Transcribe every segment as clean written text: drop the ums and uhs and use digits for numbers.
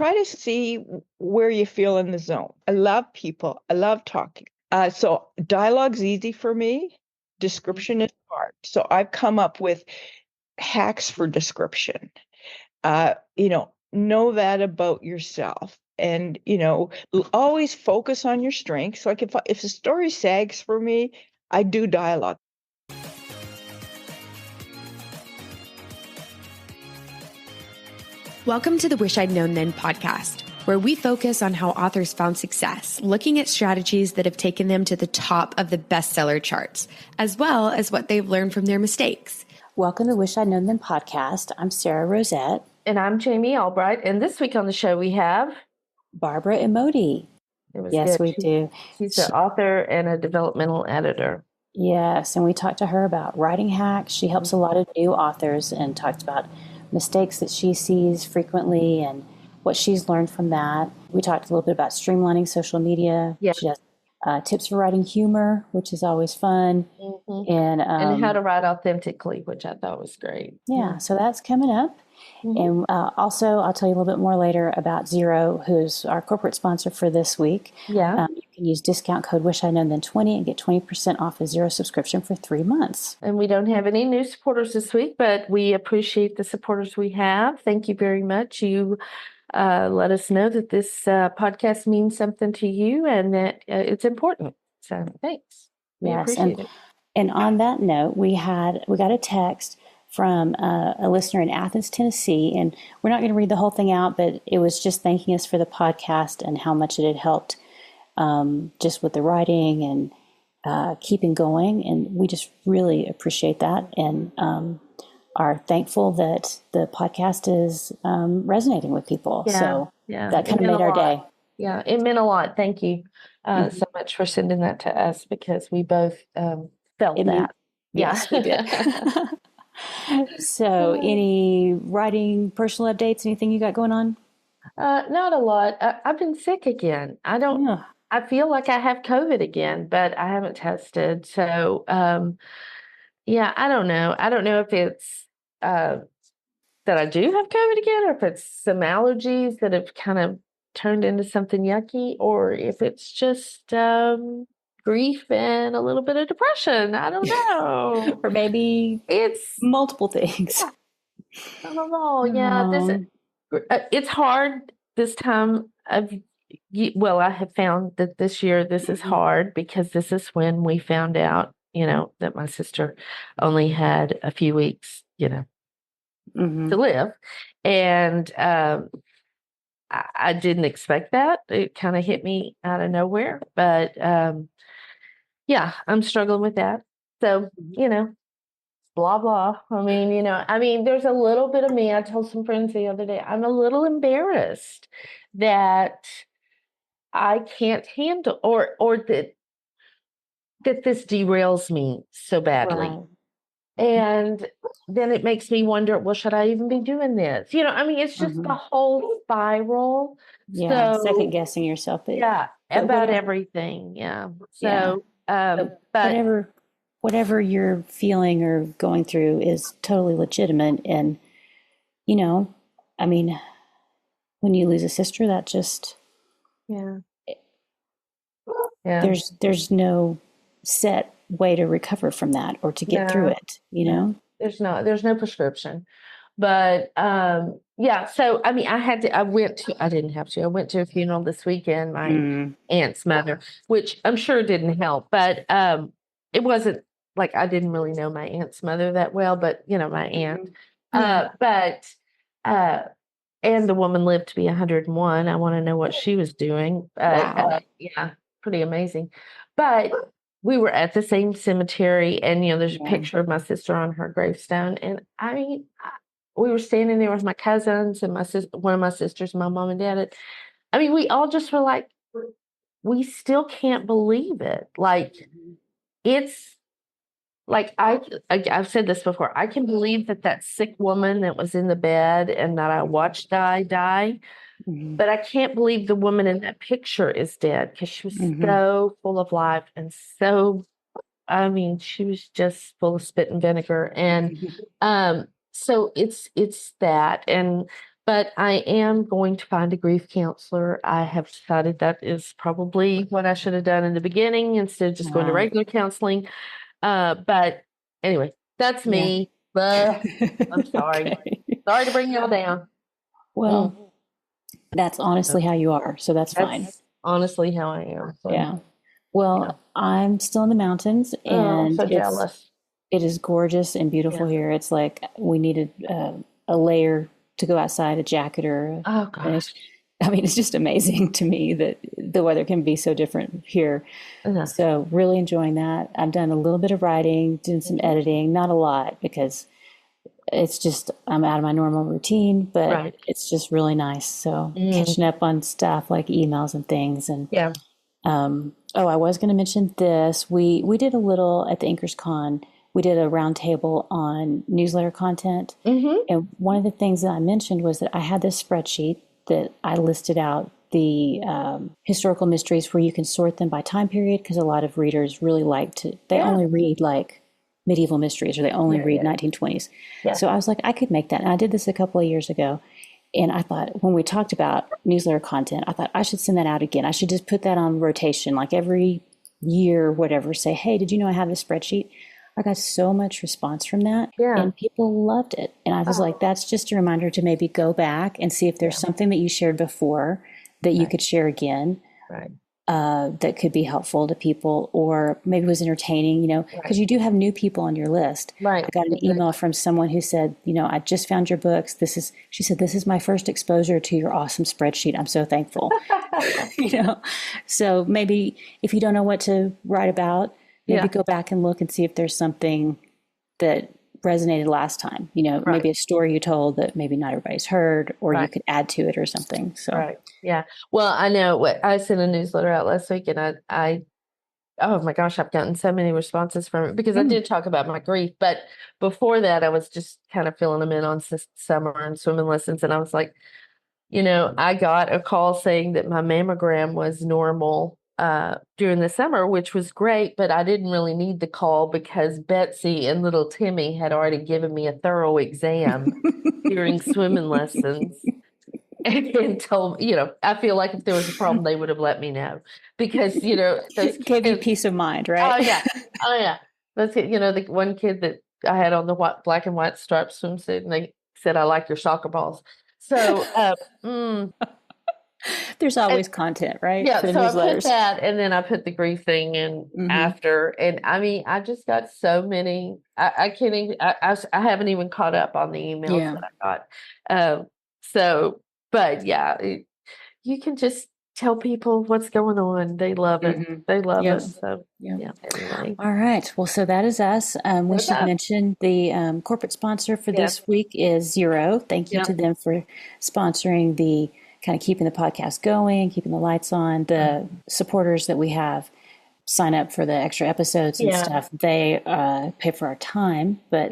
try to see where you feel in the zone. I love people. I love talking. So dialogue's easy for me. Description is hard. So I've come up with hacks for description. Know that about yourself. And, always focus on your strengths. Like if the story sags for me, I do dialogue. Welcome to the Wish I'd Known Then podcast, where we focus on how authors found success, looking at strategies that have taken them to the top of the bestseller charts, as well as what they've learned from their mistakes. Welcome to the Wish I'd Known Then podcast. I'm Sarah Rosette. And I'm Jamie Albright. And this week on the show we have Barbara Emodi. Yes, we do. She's an author and a developmental editor. Yes, and we talked to her about writing hacks. She helps a lot of new authors and talked about mistakes that she sees frequently and what she's learned from that. We talked a little bit about streamlining social media. Yeah. She does tips for writing humor, which is always fun. Mm-hmm. And how to write authentically, which I thought was great. Yeah, so that's coming up. Mm-hmm. And also, I'll tell you a little bit more later about Xero, who's our corporate sponsor for this week. Yeah. You can use discount code WishI'dKnownThen20 and get 20% off a Xero subscription for 3 months. And we don't have any new supporters this week, but we appreciate the supporters we have. Thank you very much. You let us know that this podcast means something to you and that it's important. So thanks. We appreciate it. And on that note, we got a text from a listener in Athens, Tennessee, and we're not going to read the whole thing out, but it was just thanking us for the podcast and how much it had helped just with the writing and keeping going. And we just really appreciate that and are thankful that the podcast is resonating with people. Yeah, so that kind of made our day. Yeah, it meant a lot. Thank you so much for sending that to us because we both felt that. Yes, we did. So any writing, personal updates, anything you got going on? Not a lot. I've been sick again. I feel like I have COVID again, but I haven't tested. So, I don't know. I don't know if it's that I do have COVID again, or if it's some allergies that have kind of turned into something yucky, or if it's just grief and a little bit of depression. I don't know. Or maybe it's multiple things. I don't know. Yeah, it's hard this time I have found that this year this is hard because this is when we found out, that my sister only had a few weeks, to live. And I didn't expect that. It kind of hit me out of nowhere, but I'm struggling with that. So, blah, blah. I mean, there's a little bit of me. I told some friends the other day, I'm a little embarrassed that I can't handle or that this derails me so badly. Right. And then it makes me wonder, well, should I even be doing this? It's just the whole spiral. Yeah, second guessing yourself. About everything. Yeah. So, but whatever you're feeling or going through is totally legitimate. And, when you lose a sister, that just, there's no set way to recover from that or to get through it, There's no prescription. But, so, I went to a funeral this weekend, my aunt's mother, which I'm sure didn't help, but, it wasn't like I didn't really know my aunt's mother that well, but, my aunt, and the woman lived to be 101. I want to know what she was doing. Wow. Pretty amazing. But we were at the same cemetery and, there's a picture of my sister on her gravestone. And we were standing there with my cousins and one of my sisters, my mom and dad. We all just were like, we still can't believe it. Like, it's like, I've said this before. I can believe that sick woman that was in the bed and that I watched die. But I can't believe the woman in that picture is dead because she was so full of life and so, she was just full of spit and vinegar. And so it's that. But I am going to find a grief counselor. I have decided that is probably what I should have done in the beginning instead of just going to regular counseling. But anyway, that's me. But I'm sorry. Okay. Sorry to bring y'all down. Well, that's honestly how you are, so that's fine. That's honestly how I am. So. Yeah. Well, I'm still in the mountains, and so jealous. It is gorgeous and beautiful here. It's like we needed a layer to go outside, a jacket or. Oh gosh. I mean, it's just amazing to me that the weather can be so different here. So really enjoying that. I've done a little bit of writing, doing some editing, not a lot because it's just, I'm out of my normal routine, but it's just really nice. So catching up on stuff like emails and things. And I was going to mention this. We did a little at the Inkers Con. We did a roundtable on newsletter content. And one of the things that I mentioned was that I had this spreadsheet that I listed out the historical mysteries where you can sort them by time period, because a lot of readers really like to, they only read like medieval mysteries, or they only read 1920s. So I was like, I could make that. And I did this a couple of years ago. And I thought, when we talked about newsletter content, I thought I should send that out again. I should just put that on rotation, like every year or whatever, say, hey, did you know I have this spreadsheet? I got so much response from that, and people loved it. And I was like, that's just a reminder to maybe go back and see if there's something that you shared before that you could share again, that could be helpful to people, or maybe was entertaining, because you do have new people on your list. I got an email from someone who said, I just found your books. She said, this is my first exposure to your awesome spreadsheet. I'm so thankful. So maybe if you don't know what to write about, maybe go back and look and see if there's something that resonated last time, maybe a story you told that maybe not everybody's heard, or you could add to it or something. So, Well, I know what I sent a newsletter out last week, and I oh my gosh, I've gotten so many responses from it because I did talk about my grief. But before that, I was just kind of filling them in on summer and swimming lessons. And I was like, I got a call saying that my mammogram was normal during the summer, which was great, but I didn't really need the call because Betsy and little Timmy had already given me a thorough exam during swimming lessons and told, I feel like if there was a problem, they would have let me know because, those gave you peace of mind, right? Oh yeah. That's it. The one kid that I had on the black and white striped swimsuit, and they said, I like your soccer balls. So, there's always content, right? Yeah, so I put that, and then I put the grief thing in after, and I mean, I just got so many. I can't even. I haven't even caught up on the emails that I got. But yeah, you can just tell people what's going on. They love it. They love it. So anyway. All right. Well, so that is us. We should mention the corporate sponsor for this week is Xero. Thank you to them for sponsoring the kind of keeping the podcast going, keeping the lights on. The supporters that we have sign up for the extra episodes and stuff. They pay for our time, but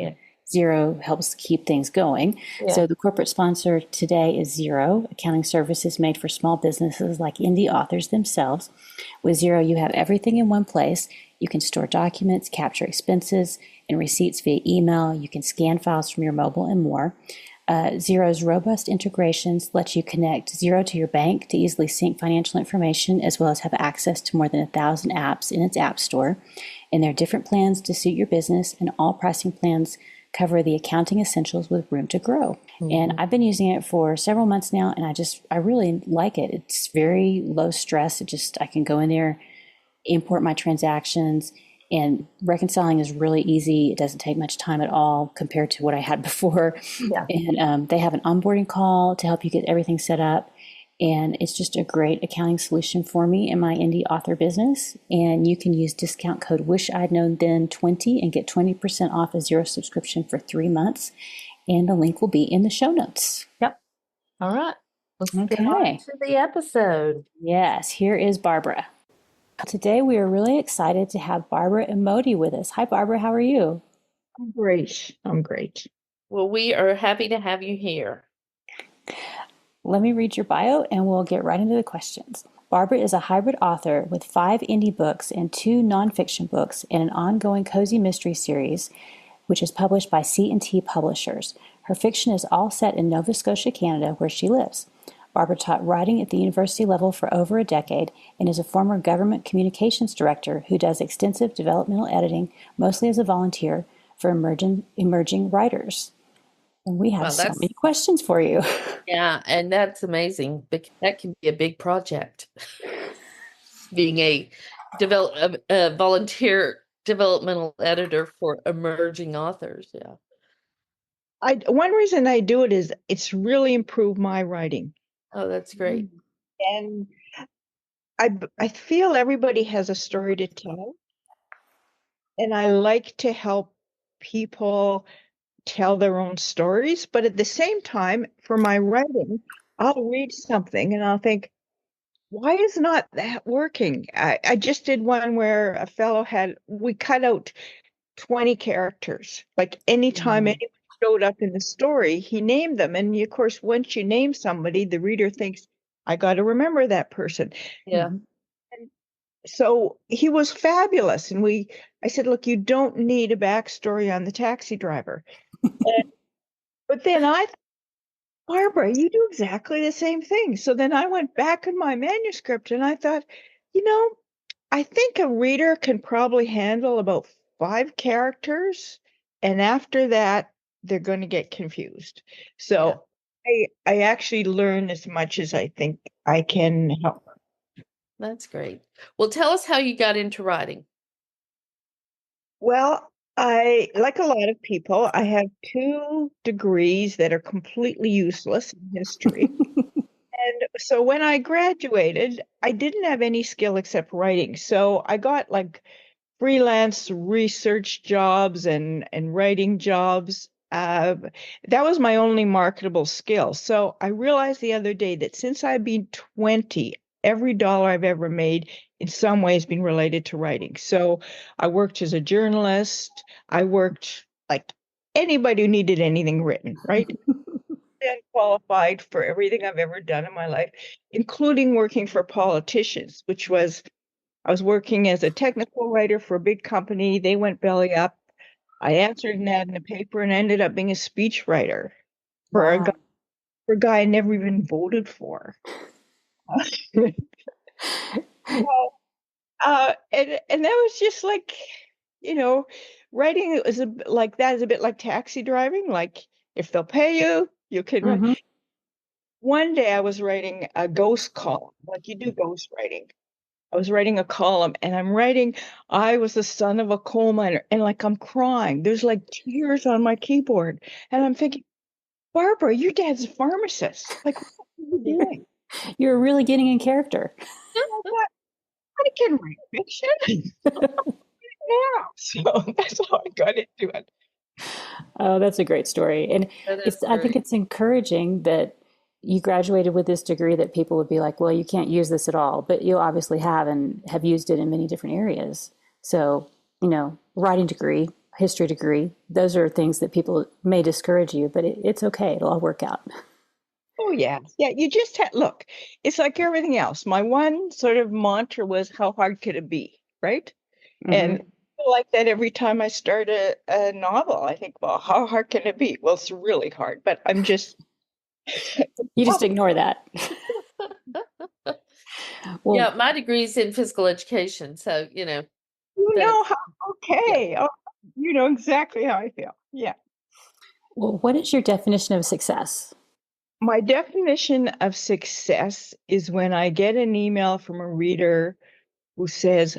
Xero helps keep things going. So the corporate sponsor today is Xero, accounting services made for small businesses like indie authors themselves. With Xero, you have everything in one place. You can store documents, capture expenses and receipts via email. You can scan files from your mobile and more. Xero's robust integrations let you connect Xero to your bank to easily sync financial information, as well as have access to more than 1,000 apps in its app store. And there are different plans to suit your business, and all pricing plans cover the accounting essentials with room to grow. And I've been using it for several months now, and I really like it. It's very low stress. I can go in there, import my transactions, and reconciling is really easy. It doesn't take much time at all compared to what I had before. And they have an onboarding call to help you get everything set up. And it's just a great accounting solution for me in my indie author business. And you can use discount code WishI'dKnownThen20 and get 20% off a Xero subscription for 3 months. And the link will be in the show notes. Yep. All right. Let's get on to the episode. Yes, here is Barbara. Today, we are really excited to have Barbara Emodi with us. Hi, Barbara. How are you? I'm great. I'm great. Well, we are happy to have you here. Let me read your bio and we'll get right into the questions. Barbara is a hybrid author with 5 indie books and 2 nonfiction books and an ongoing cozy mystery series, which is published by C&T Publishers. Her fiction is all set in Nova Scotia, Canada, where she lives. Barbara taught writing at the university level for over a decade and is a former government communications director who does extensive developmental editing, mostly as a volunteer, for emerging writers. And we have so many questions for you. Yeah, and that's amazing. That can be a big project. Being a volunteer developmental editor for emerging authors. Yeah. One reason I do it is it's really improved my writing. Oh, that's great. And I feel everybody has a story to tell. And I like to help people tell their own stories. But at the same time, for my writing, I'll read something and I'll think, why is not that working? I just did one where a fellow we cut out 20 characters. Like anytime anyone showed up in the story, he named them. And of course, once you name somebody, the reader thinks, I got to remember that person. Yeah. And so he was fabulous. And I said, look, you don't need a backstory on the taxi driver. But then I thought, Barbara, you do exactly the same thing. So then I went back in my manuscript and I thought, I think a reader can probably handle about 5 characters. And after that, they're going to get confused. So I actually learn as much as I think I can help. That's great. Well, tell us how you got into writing. Well, like a lot of people, I have 2 degrees that are completely useless in history. And so when I graduated, I didn't have any skill except writing. So I got like freelance research jobs and writing jobs. That was my only marketable skill. So I realized the other day that since I've been 20, every dollar I've ever made in some way has been related to writing. So I worked as a journalist. I worked like anybody who needed anything written, right? And qualified for everything I've ever done in my life, including working for politicians, I was working as a technical writer for a big company. They went belly up. I answered an ad in the paper and ended up being a speech writer for a guy I never even voted for. Well, and that was just like, writing is like that is a bit like taxi driving. Like if they'll pay you, you can run. One day I was writing a ghost column, like you do ghost writing. I was writing a column and I was the son of a coal miner and like I'm crying. There's like tears on my keyboard. And I'm thinking, Barbara, your dad's a pharmacist. Like, what are you doing? You're really getting in character. I can write fiction now. So that's how I got into it. Oh, that's a great story. And I think it's encouraging that you graduated with this degree that people would be like, well, you can't use this at all, but you obviously have and have used it in many different areas. So, writing degree, history degree, those are things that people may discourage you, but it's okay. It'll all work out. Oh, yeah. Yeah, you just look, it's like everything else. My one sort of mantra was, how hard could it be, right? And I feel like that every time I start a novel, I think, well, how hard can it be? Well, it's really hard, but I'm just... You just ignore that. Well, yeah, my degree is in physical education, so You know how, okay. Yeah. Oh, you know exactly how I feel. Yeah. Well, what is your definition of success? My definition of success is when I get an email from a reader who says,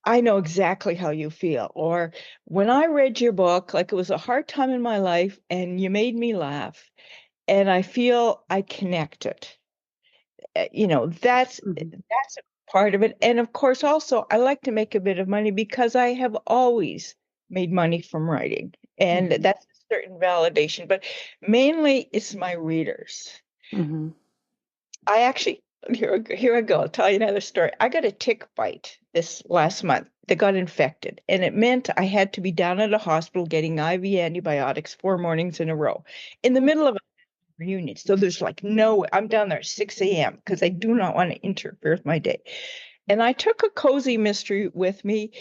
I know exactly how you feel. Or when I read your book, like it was a hard time in my life and you made me laugh and I feel I connected. That's part of it. And of course, also, I like to make a bit of money because I have always made money from writing. And that's a certain validation. But mainly, it's my readers. I actually, here I go. I'll tell you another story. I got a tick bite this last month that got infected. And it meant I had to be down at a hospital getting IV antibiotics 4 mornings in a row in the middle of a reunion. So there's like I'm down there at 6 a.m. because I do not want to interfere with my day. And I took a cozy mystery with me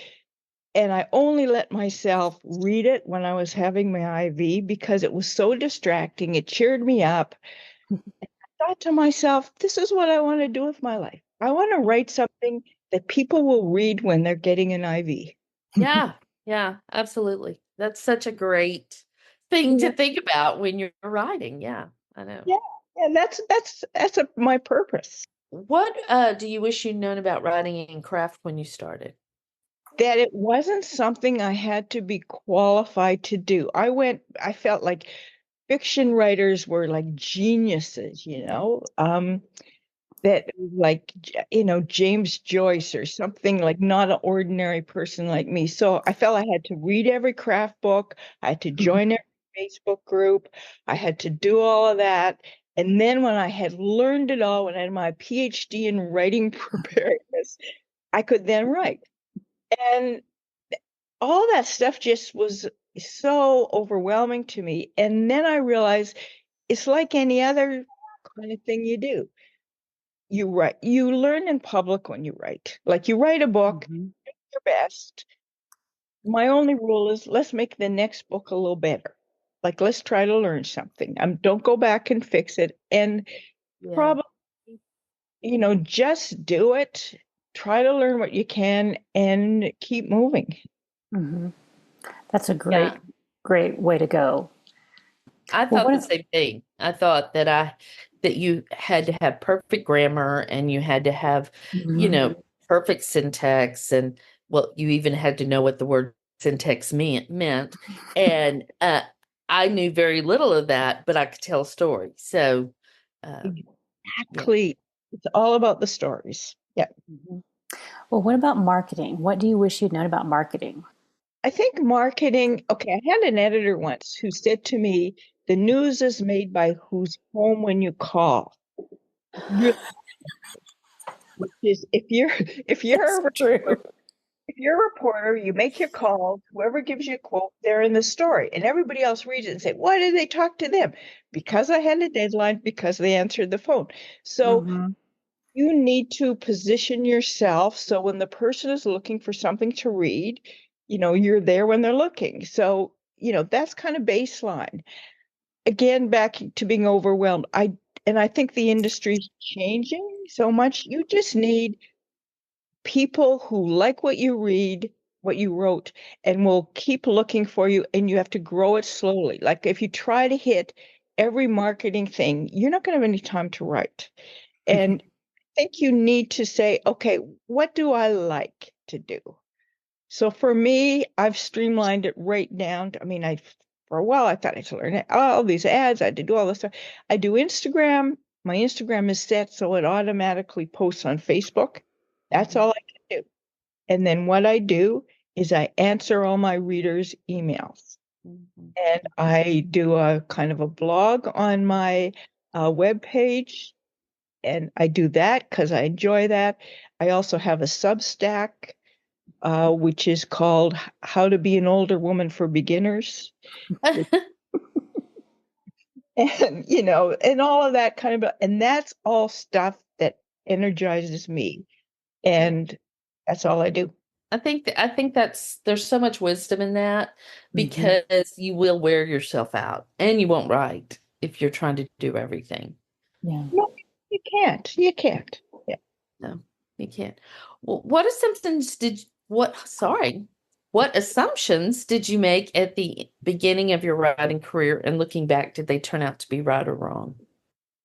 And I only let myself read it when I was having my IV because it was so distracting. It cheered me up. I thought to myself, this is what I want to do with my life. I want to write something that people will read when they're getting an IV. Yeah, yeah, absolutely. That's such a great thing to think about when you're writing. Yeah, I know. Yeah, and that's my purpose. What do you wish you'd known about writing and craft when you started? That it wasn't something I had to be qualified to do. I felt like fiction writers were like geniuses, that like, James Joyce or something, like not an ordinary person like me. So I felt I had to read every craft book. I had to join every Facebook group. I had to do all of that. And then when I had learned it all, when I had my PhD in writing preparedness, I could then write. And all that stuff just was so overwhelming to me. And then I realized it's like any other kind of thing you do. You write, you learn in public when you write. Like you write a book, do your best. My only rule is let's make the next book a little better. Like let's try to learn something. Don't go back and fix it. And Yeah. probably, just do it. Try to learn what you can and keep moving. Mm-hmm. That's a Yeah. great way to go. I Well, thought the same thing. I thought that you had to have perfect grammar and you had to have, perfect syntax, and well, you even had to know what the word syntax meant. And I knew very little of that, but I could tell a story. So yeah. Exactly. It's all about the stories. Yeah. Well, what about marketing? What do you wish you'd known about marketing? I think marketing, okay, I had an editor once who said to me, the news is made by who's home when you call. Really, which is if you're a True. if you're a reporter, you make your calls, whoever gives you a quote, they're in the story. And everybody else reads it and say, why did they talk to them? Because I had a deadline, because they answered the phone. So Mm-hmm. you need to position yourself so when the person is looking for something to read, you're there when they're looking. So, that's kind of baseline. Again, back to being overwhelmed. I think the industry's changing so much. You just need people who like what you read, what you wrote, and will keep looking for you, and you have to grow it slowly. Like if you try to hit every marketing thing, you're not going to have any time to write. And think you need to say, okay, what do I like to do? So for me, I've streamlined it right down. For a while, I thought I had to learn all these ads. I had to do all this stuff. I do Instagram. My Instagram is set so it automatically posts on Facebook. That's all I can do. And then what I do is I answer all my readers' emails. And I do a kind of a blog on my web page, and I do that because I enjoy that. I also have a Substack, which is called How to Be an Older Woman for Beginners. And, and all of that and that's all stuff that energizes me. And that's all I do. I think there's so much wisdom in that Mm-hmm. because you will wear yourself out and you won't write if you're trying to do everything. Yeah. No, you can't. You can't. Yeah. No, you can't. Well, what assumptions did you make at the beginning of your writing career, and looking back, did they turn out to be right or wrong?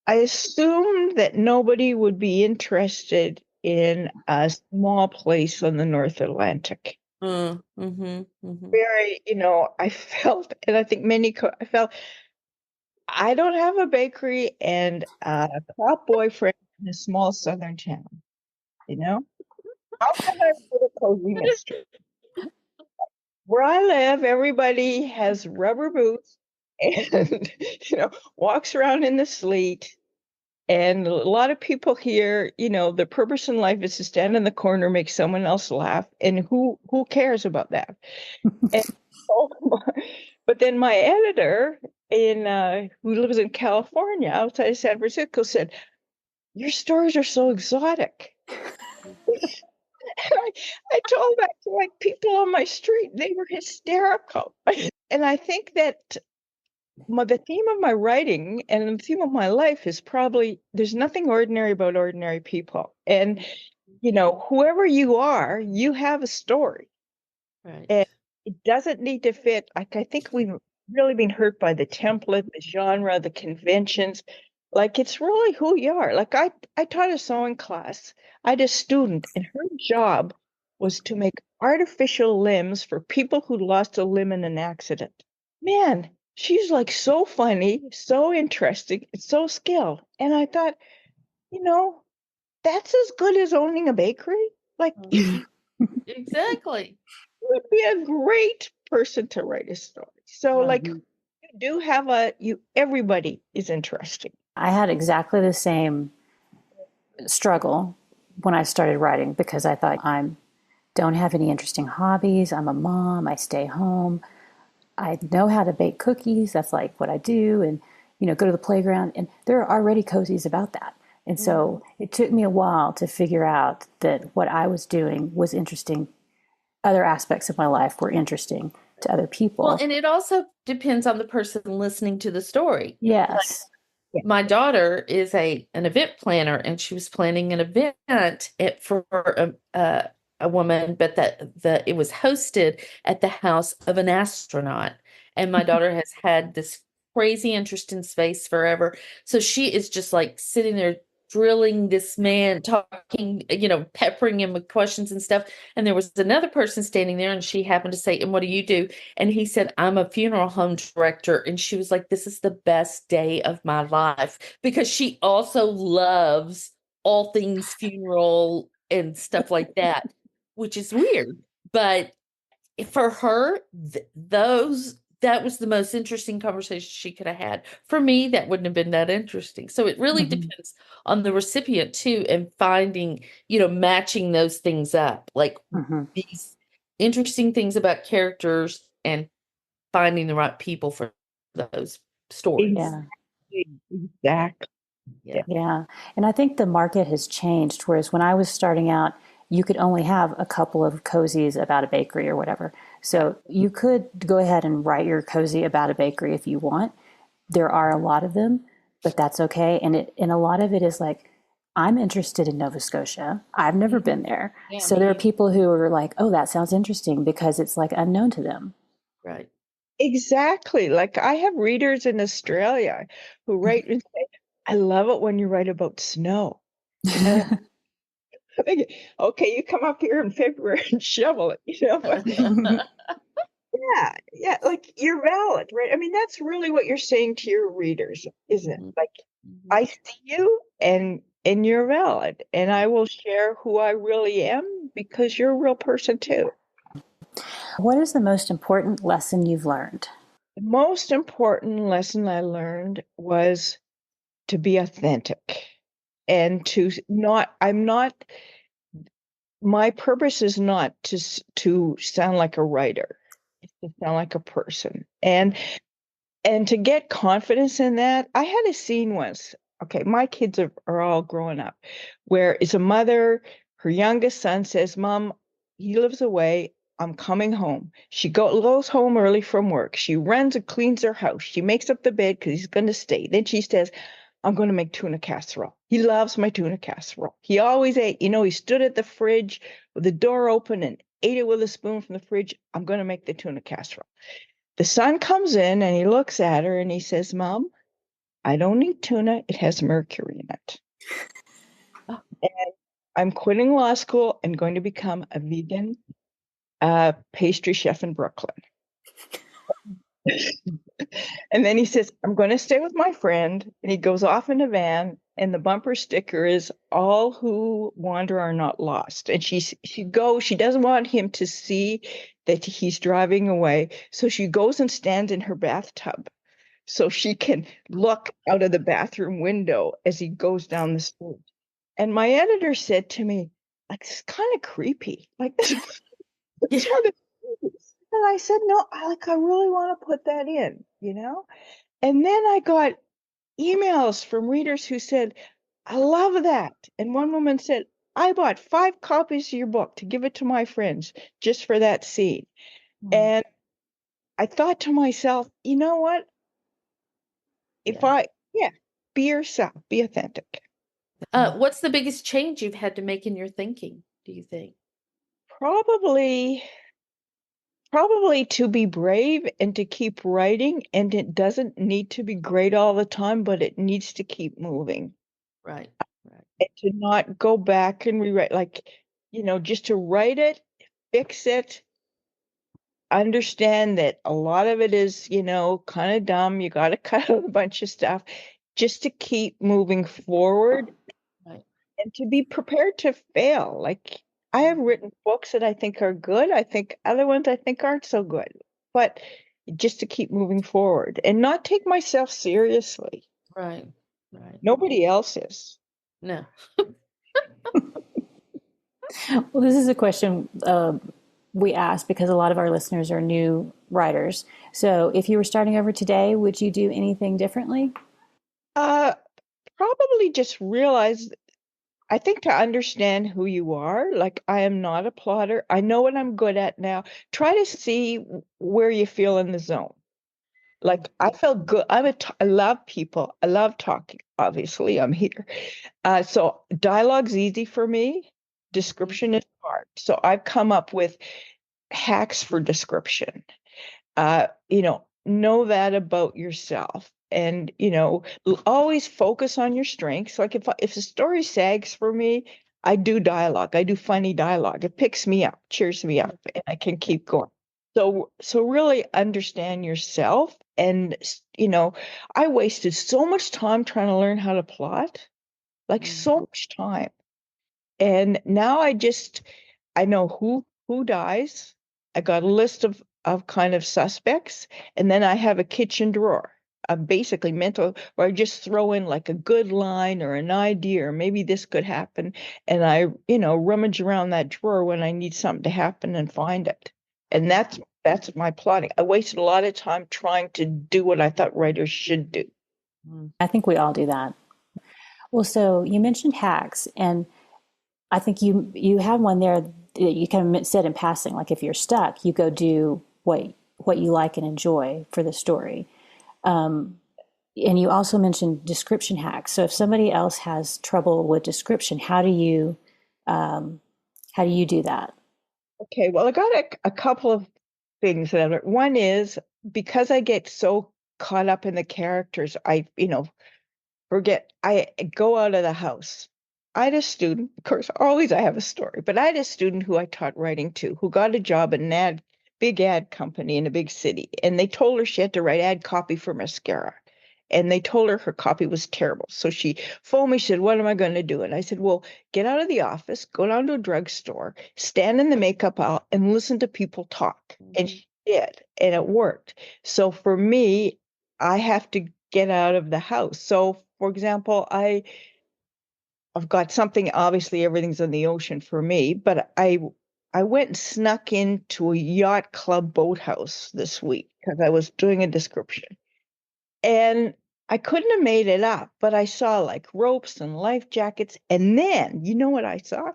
I assumed that nobody would be interested in a small place on the North Atlantic. Very, I felt, and I think I felt, I don't have a bakery and a cop boyfriend in a small southern town, you know? How can I write a cozy mystery? Where I live, everybody has rubber boots and, walks around in the sleet. And a lot of people here, the purpose in life is to stand in the corner, make someone else laugh. And who cares about that? And but then my editor who lives in California outside of San Francisco said, your stories are so exotic. I told that to like people on my street. They were hysterical. And I think that the theme of my writing and the theme of my life is probably there's nothing ordinary about ordinary people. And, whoever you are, you have a story. Right. And it doesn't need to fit. Like, I think we've really been hurt by the template, the genre, the conventions. Like, it's really who you are. Like, I taught a sewing class. I had a student, and her job was to make artificial limbs for people who lost a limb in an accident. Man, she's like so funny, so interesting, so skilled. And I thought, that's as good as owning a bakery. Like, Exactly. would be a great person to write a story. So like you do have everybody is interesting. I had exactly the same struggle when I started writing because I thought I don't have any interesting hobbies. I'm a mom. I stay home. I know how to bake cookies. That's like what I do. And, go to the playground. And there are already cozies about that. And so it took me a while to figure out that what I was doing was interesting. Other aspects of my life were interesting to other people. Well, and it also depends on the person listening to the story. Yes. Like, my daughter is an event planner, and she was planning an event for a woman, but it was hosted at the house of an astronaut. And my daughter has had this crazy interest in space forever. So she is just like sitting there drilling this man, talking, peppering him with questions and stuff. And there was another person standing there, and she happened to say, "And what do you do?" And he said, "I'm a funeral home director." And she was like, "This is the best day of my life," because she also loves all things funeral and stuff like that, which is weird. But for her, that was the most interesting conversation she could have had. For me, that wouldn't have been that interesting. So it really depends on the recipient too, and finding, matching those things up, like these interesting things about characters and finding the right people for those stories. Yeah. Exactly. Yeah. And I think the market has changed. Whereas when I was starting out, you could only have a couple of cozies about a bakery or whatever. So you could go ahead and write your cozy about a bakery if you want. There are a lot of them, but that's okay. And a lot of it is like, I'm interested in Nova Scotia. I've never been there. Yeah, so there are people who are like, oh, that sounds interesting because it's like unknown to them. Right. Exactly. Like I have readers in Australia who write and say, "I love it when you write about snow." And I think, okay, you come up here in February and shovel it, Yeah, like you're valid, right? I mean, that's really what you're saying to your readers, isn't it? Like, I see you and you're valid, and I will share who I really am because you're a real person too. What is the most important lesson you've learned? The most important lesson I learned was to be authentic and my purpose is not to sound like a writer. It's to sound like a person. And to get confidence in that, I had a scene once. Okay, my kids are all growing up, where it's a mother, her youngest son says, "Mom, he lives away. I'm coming home." She goes home early from work. She runs and cleans her house. She makes up the bed because he's going to stay. Then she says, "I'm going to make tuna casserole." He loves my tuna casserole. He always ate, he stood at the fridge with the door open and ate it with a spoon from the fridge. "I'm going to make the tuna casserole." The son comes in and he looks at her and he says, "Mom, I don't eat tuna. It has mercury in it. And I'm quitting law school and going to become a vegan pastry chef in Brooklyn." And then he says, "I'm going to stay with my friend." And he goes off in a van. And the bumper sticker is, "All who wander are not lost." And she doesn't want him to see that he's driving away. So she goes and stands in her bathtub so she can look out of the bathroom window as he goes down the street. And my editor said to me, like, "This is kind of creepy. Like, this is kind of creepy." And I said, "No, I really want to put that in, And then I got emails from readers who said, "I love that." And one woman said, I bought 5 copies of your book to give it to my friends just for that scene. And I thought to myself, you know what? Yeah, be yourself, be authentic. What's the biggest change you've had to make in your thinking, do you think? Probably to be brave and to keep writing, and it doesn't need to be great all the time, but it needs to keep moving. Right. And to not go back and rewrite, like, just to write it, fix it, understand that a lot of it is, kind of dumb. You got to cut out a bunch of stuff just to keep moving forward. Right. And to be prepared to fail. Like, I have written books that I think are good. I think other ones I think aren't so good. But just to keep moving forward and not take myself seriously. Right. Nobody else is. No. Well, this is a question we ask because a lot of our listeners are new writers. So if you were starting over today, would you do anything differently? Probably just realize, I think, to understand who you are. Like, I am not a plotter. I know what I'm good at now. Try to see where you feel in the zone. Like, I felt good. I love people. I love talking. Obviously, I'm here. So dialogue's easy for me. Description is hard. So I've come up with hacks for description. Know that about yourself. And, always focus on your strengths. Like, if the story sags for me, I do dialogue. I do funny dialogue. It picks me up, cheers me up, and I can keep going. So really understand yourself. And, I wasted so much time trying to learn how to plot, like so much time. And now I know who dies. I got a list of kind of suspects, and then I have a kitchen drawer, basically mental, where I just throw in like a good line or an idea, or maybe this could happen, and I, rummage around that drawer when I need something to happen and find it. And that's my plotting. I wasted a lot of time trying to do what I thought writers should do. I think we all do that. Well, so you mentioned hacks, and I think you have one there that you kind of said in passing, like if you're stuck, you go do what you like and enjoy for the story. And you also mentioned description hacks. So if somebody else has trouble with description, how do you do that? Okay, well, I got a couple of things that I've learned. One is, because I get so caught up in the characters, I forget. I go out of the house. I had a student, of course, always I have a story, but I had a student who I taught writing to, who got a job at an big ad company in a big city. And they told her she had to write ad copy for mascara. And they told her copy was terrible. So she phoned me, she said, what am I going to do? And I said, well, get out of the office, go down to a drugstore, stand in the makeup aisle and listen to people talk. And she did, and it worked. So for me, I have to get out of the house. So, for example, I've got something, obviously everything's on the ocean for me, but I went and snuck into a yacht club boathouse this week because I was doing a description. And I couldn't have made it up, but I saw like ropes and life jackets. And then, you know what I saw?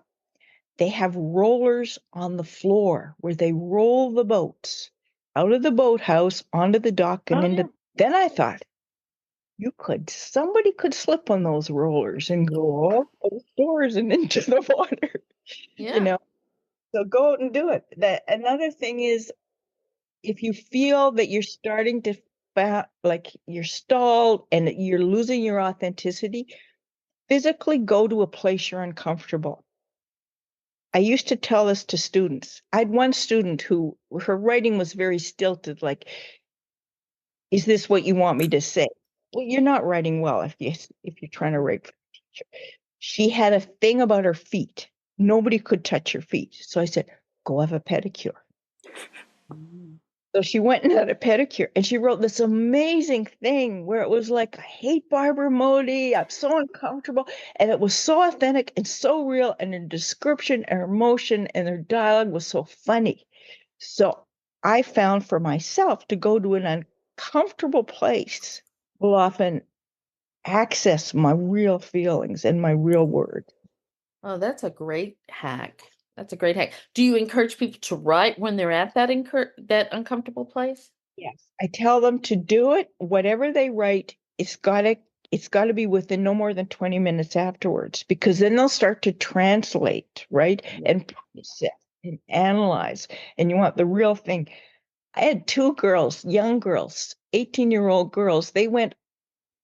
They have rollers on the floor where they roll the boats out of the boathouse onto the dock and into. Then I thought, somebody could slip on those rollers and go up those doors and into the water. So go out and do it. Another thing is, if you feel that you're starting to like you're stalled and that you're losing your authenticity, physically go to a place you're uncomfortable. I used to tell this to students. I had one student who, her writing was very stilted, like, is this what you want me to say? Well, you're not writing well if you're trying to write for a teacher. She had a thing about her feet. Nobody could touch her feet. So I said, go have a pedicure. So she went and had a pedicure, and she wrote this amazing thing where it was like, I hate Barbara Emodi. I'm so uncomfortable. And it was so authentic and so real. And her description and her emotion and her dialogue was so funny. So I found for myself to go to an uncomfortable place will often access my real feelings and my real words. Oh, that's a great hack. That's a great hack. Do you encourage people to write when they're at that uncomfortable place? Yes. I tell them to do it. Whatever they write, it's gotta be within no more than 20 minutes afterwards, because then they'll start to translate, right? Yeah. And process and analyze. And you want the real thing. I had two girls, young girls, 18-year-old girls. They went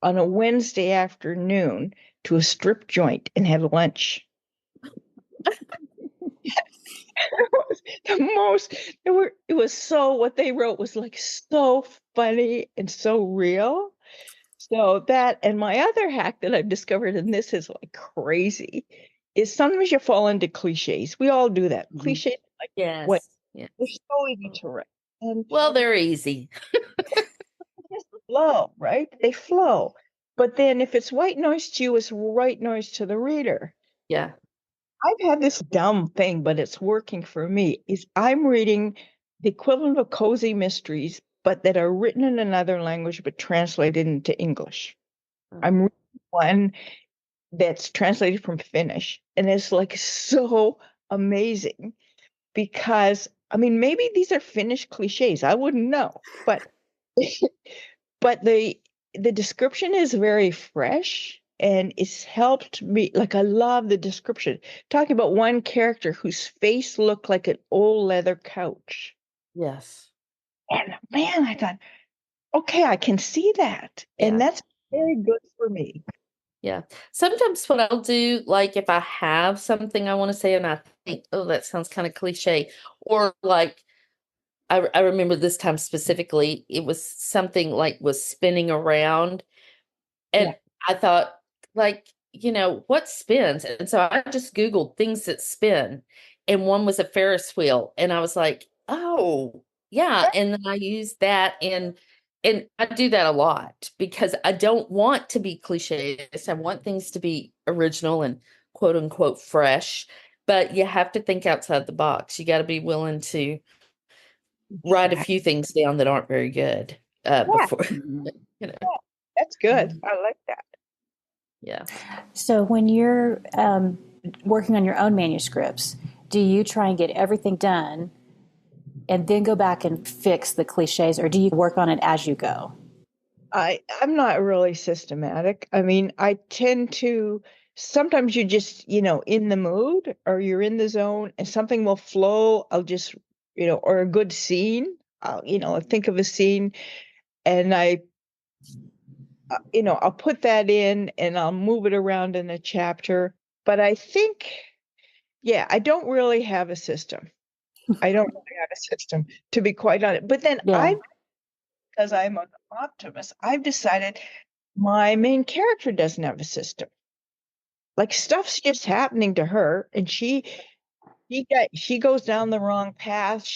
on a Wednesday afternoon to a strip joint and had lunch. It was the most, it was so, what they wrote was like so funny and so real. So that, and my other hack that I've discovered, and this is like crazy, is sometimes you fall into cliches. We all do that. Cliches, like what, Yes. Yeah. they're so easy to write. And Well, they're easy. just flow, right? They flow. But then if it's white noise to you, it's white noise to the reader. Yeah. I've had this dumb thing, but it's working for me, is I'm reading the equivalent of cozy mysteries, but that are written in another language but translated into English. Oh, I'm reading one that's translated from Finnish, and it's like so amazing because I mean maybe these are Finnish cliches. I wouldn't know, but but the description is very fresh and it's helped me. Like I love the description. Talking about one character whose face looked like an old leather couch. yes. And man, I thought, okay, I can see that. And Yeah. that's very good for me. Yeah. Sometimes what I'll do, like if I have something I want to say and I think, oh, that sounds kind of cliche, or like I remember this time specifically, it was something like was spinning around. Yeah. And I thought, like, what spins? And so I just Googled things that spin. And one was a Ferris wheel. And I was like, oh, yeah. And then I used that and I do that a lot because I don't want to be cliches. I want things to be original and quote unquote fresh. But you have to think outside the box. You got to be willing to write a Exactly. few things down that aren't very good Yeah, before, Mhm. you know. that's good. Mhm. I like that. Yeah. So when you're working on your own manuscripts, do you try and get everything done and then go back and fix the cliches, or do you work on it as you go? I'm not really systematic. I mean, I tend to sometimes you're just, in the mood or you're in the zone and something will flow. I'll just, or a good scene. I'll think of a scene and I'll put that in and I'll move it around in a chapter. But I think, yeah, I don't really have a system. I don't really have a system, to be quite honest. But then Yeah. because I'm an optimist, I've decided my main character doesn't have a system. Like stuff's just happening to her, and she goes down the wrong path.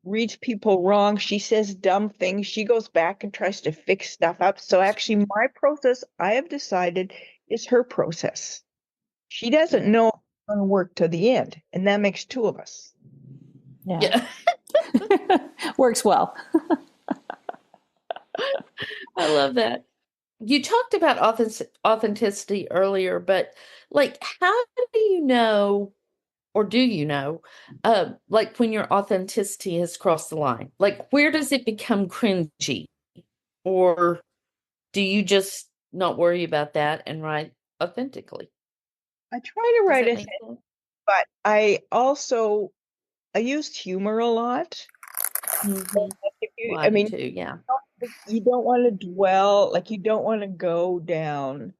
Reads people wrong. She says dumb things. She goes back and tries to fix stuff up. So actually, my process, I have decided, is her process. She doesn't Yeah. know it's going to work to the end, and that makes two of us. Yeah. Yeah. Works well. I love that. You talked about authenticity earlier, but like, how do you know, or do you know, like when your authenticity has crossed the line? Like, where does it become cringy? Or do you just not worry about that and write authentically? I try to Does write that it, make sense? but I used humor a lot. Hmm. Like if you, Well, I I do mean, too. Yeah. you don't want to dwell, like you don't want to go down.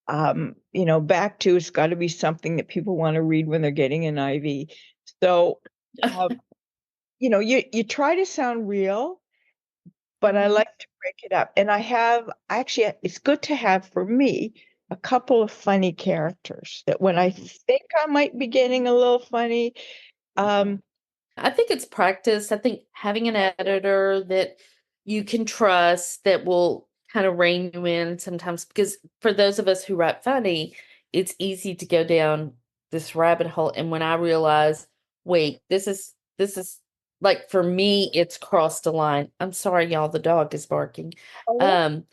Back to it's got to be something that people want to read when they're getting an IV. So, uh, you try to sound real, but I Mhm. like to break it up. And actually, it's good to have for me a couple of funny characters that when I think I might be getting a little funny, Yeah. um, I think it's practice. I think having an editor that you can trust that will kind of rein you in sometimes, because for those of us who write funny, it's easy to go down this rabbit hole. And when I realize, wait, this is like for me, it's crossed a line. I'm sorry, y'all, the dog is barking. oh, Um,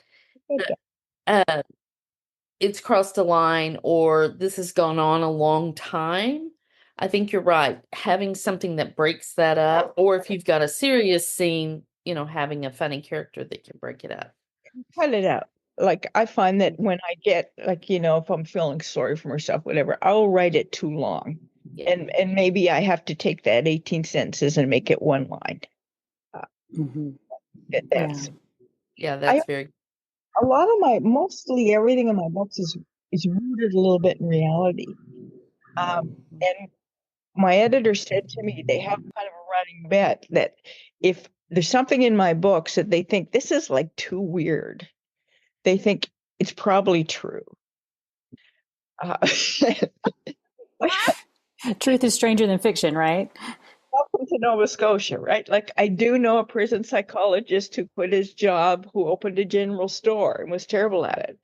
yeah, uh, it's crossed a line or this has gone on a long time, I think you're right. Having something that breaks that up, or if you've got a serious scene, having a funny character that can break it up. Cut it out. Like I find that when I get like, if I'm feeling sorry for myself, whatever, I'll write it too long. Yeah. And maybe I have to take that 18 sentences and make it one line. Mm-hmm. That's Yeah, I that's very a lot of mostly everything in my books is rooted a little bit in reality. And my editor said to me, they have kind of a running bet that if there's something in my books that they think this is like too weird, they think it's probably true. Truth is stranger than fiction, right? Welcome to Nova Scotia, right? Like I do know a prison psychologist who quit his job, who opened a general store and was terrible at it.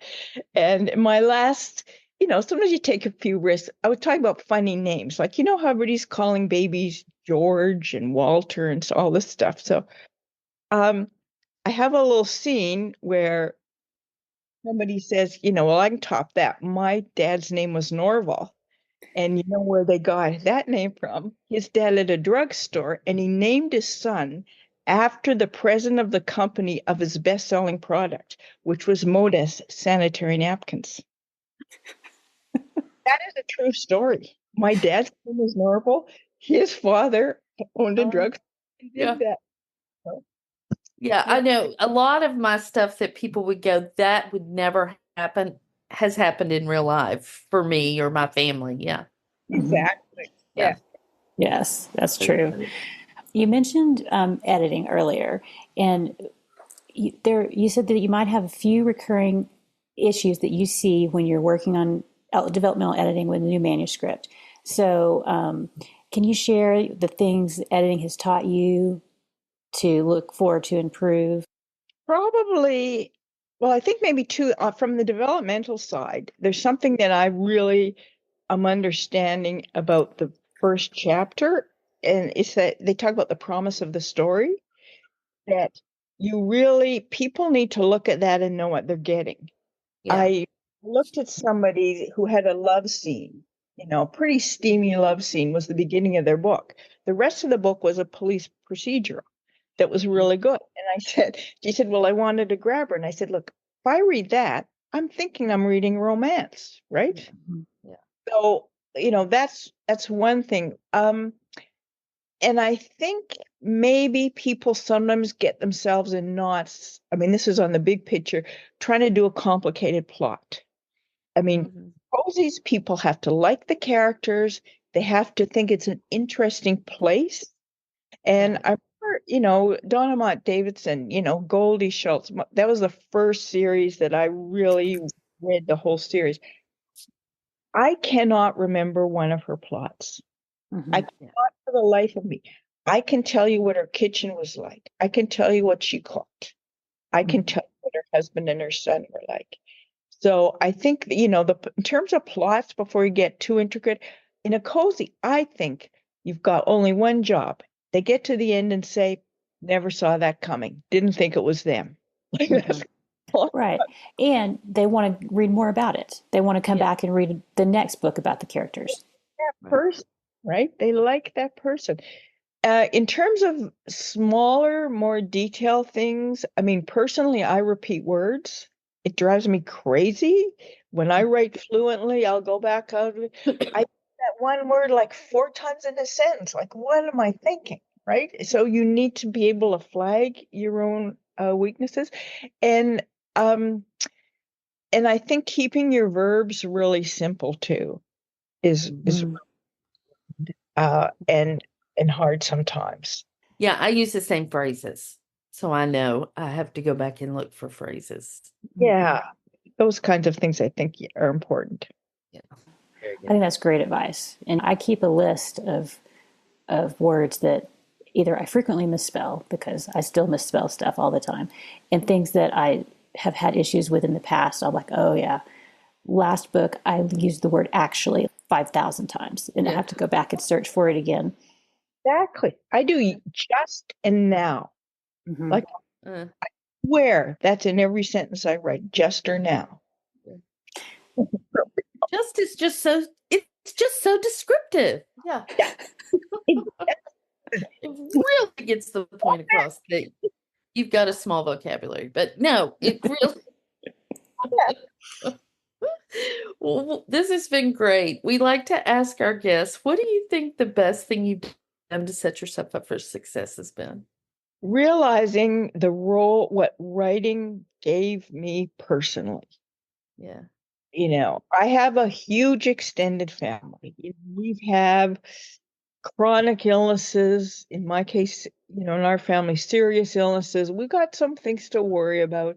And my last, sometimes you take a few risks. I was talking about funny names, like how everybody's calling babies George and Walter and all this stuff. So, I have a little scene where somebody says, well, I can top that. My dad's name was Norval. And you know where they got that name from? His dad had a drugstore, and he named his son after the president of the company of his best-selling product, which was Modus sanitary napkins. That is a true story. My dad's name was Norval. His father owned a drugstore and did that. So, yeah, I know a lot of my stuff that people would go, that would never happen, has happened in real life for me or my family. Yeah. exactly. Yeah. Yes, that's true. You mentioned editing earlier, and you said that you might have a few recurring issues that you see when you're working on developmental editing with a new manuscript. So, can you share the things editing has taught you to look for to improve? Probably, well, I think maybe two from the developmental side, there's something that I really am understanding about the first chapter, and it's that they talk about the promise of the story, that people need to look at that and know what they're getting. Yeah. I looked at somebody who had a love scene, pretty steamy love scene was the beginning of their book. The rest of the book was a police procedural that was really good. And she said, well, I wanted to grab her. And I said, look, if I read that, I'm thinking I'm reading romance, right? Yeah. So, that's one thing. And I think maybe people sometimes get themselves in knots. I mean, this is on the big picture, trying to do a complicated plot. I mean, cozies, people have to like the characters. They have to think it's an interesting place. And I remember, Donna Mott Davidson, Goldie Schultz, that was the first series that I really read the whole series. I cannot remember one of her plots. I cannot for the life of me. I can tell you what her kitchen was like. I can tell you what she cooked. I can tell you what her husband and her son were like. So I think, in terms of plots, before you get too intricate, in a cozy, I think you've got only one job. They get to the end and say, never saw that coming. Didn't think it was them. Right. And they want to read more about it. They want to come back and read the next book about the characters. That person, right? They like that person. In terms of smaller, more detailed things, I mean, personally, I repeat words. It drives me crazy. When I write fluently, I'll go back out. I use that one word like 4 times in a sentence. Like, what am I thinking? Right? So you need to be able to flag your own weaknesses, and I think keeping your verbs really simple too is and hard sometimes. Yeah, I use the same phrases. So I know I have to go back and look for phrases. Yeah, those kinds of things I think are important. Yeah. I think that's great advice. And I keep a list of words that either I frequently misspell, because I still misspell stuff all the time, and things that I have had issues with in the past. I'm like, oh yeah, last book I used the word actually 5,000 times, and I have to go back and search for it again. Exactly. I do just and now. Like, I swear that's in every sentence I write, just or now. Just is just so, it's just so descriptive. Yeah. It really gets the point across that you've got a small vocabulary, but no, it really. Well, this has been great. We like to ask our guests, what do you think the best thing you've done to set yourself up for success has been? Realizing the role, what writing gave me personally. Yeah. I have a huge extended family. We have chronic illnesses. In my case, in our family, serious illnesses. We've got some things to worry about.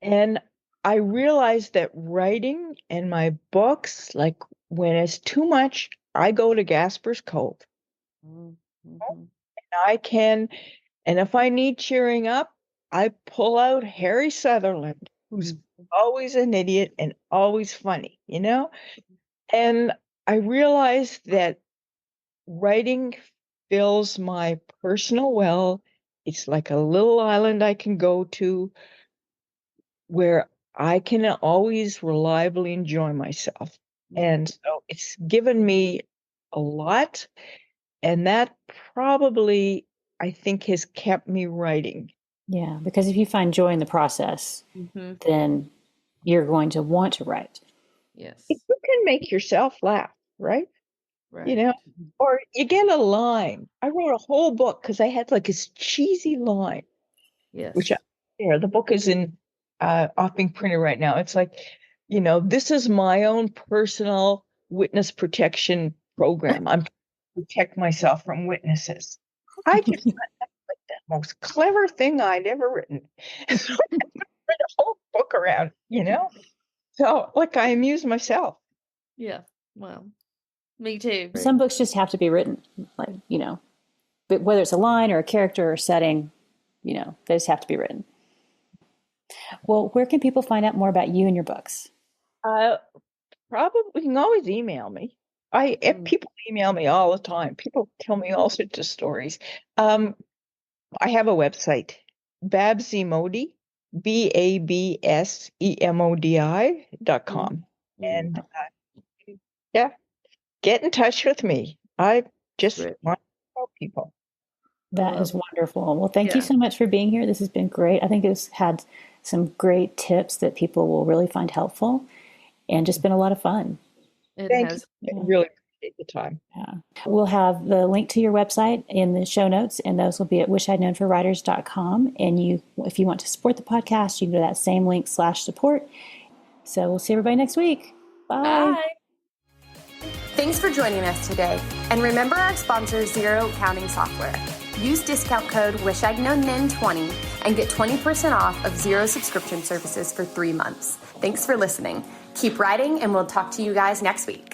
And I realized that writing and my books, like when it's too much, I go to Gasper's Cove. Mm-hmm. And if I need cheering up, I pull out Harry Sutherland, who's always an idiot and always funny, And I realized that writing fills my personal well. It's like a little island I can go to where I can always reliably enjoy myself. And so it's given me a lot. And that probably, I think, has kept me writing. Yeah, because if you find joy in the process, then you're going to want to write. Yes. If you can make yourself laugh, right? Right. Or you get a line. I wrote a whole book because I had like this cheesy line. Yes. Which, the book is off being printed right now. It's like, this is my own personal witness protection program. I'm to protect myself from witnesses. I just thought that was like the most clever thing I'd ever written. So I read a whole book around, So like I amuse myself. Yeah. Well, me too. Some books just have to be written, like, but whether it's a line or a character or setting, they just have to be written. Well, where can people find out more about you and your books? Probably you can always email me. People email me all the time. People tell me all sorts of stories. I have a website, Babs Emodi, BABSEMODI.com. And get in touch with me. I just want to help people. That is wonderful. Well, thank you so much for being here. This has been great. I think it's had some great tips that people will really find helpful and just been a lot of fun. Thank you. I really appreciate the time. Yeah. We'll have the link to your website in the show notes, and those will be at wishidknownforwriters.com. And if you want to support the podcast, you can go to that same link /support. So we'll see everybody next week. Bye. Bye. Thanks for joining us today. And remember our sponsor, Zero Accounting Software. Use discount code WishI'dKnownNen20 and get 20% off of Zero subscription services for 3 months. Thanks for listening. Keep writing, and we'll talk to you guys next week.